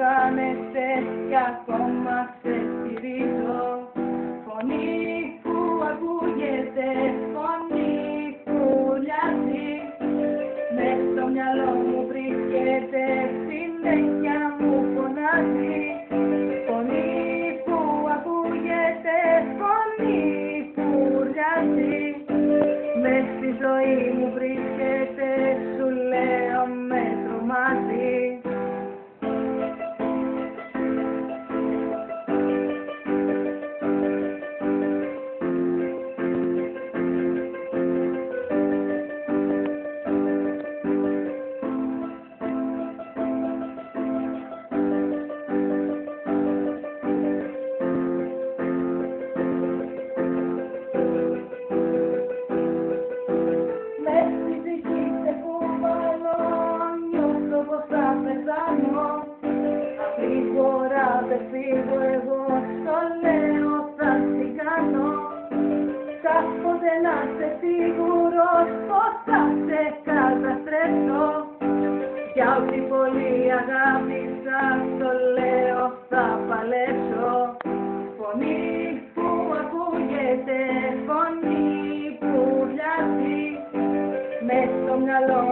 χάνεσαι κι ακόμα σε στηρίζω. Φωνή που ακούγεται, φωνή που ουρλιάζει, μες στο μυαλό μου βρίσκεται, συνέχεια μου φωνάζει. Φωνή που ακούγεται, φωνή που ουρλιάζει, μες στη ζωή μου βρίσκεται, σου λέω με τρομάζει. Δεν φύγω εγώ, στο λέω θα την κάνω. Κάποτε να είσαι σίγουρος πως θα σε καταστρέψω. Για ό,τι πολύ αγάπησα, στο λέω θα παλέψω. Φωνή που ακούγεται, φωνή που ουρλιάζει, μες στο μυαλό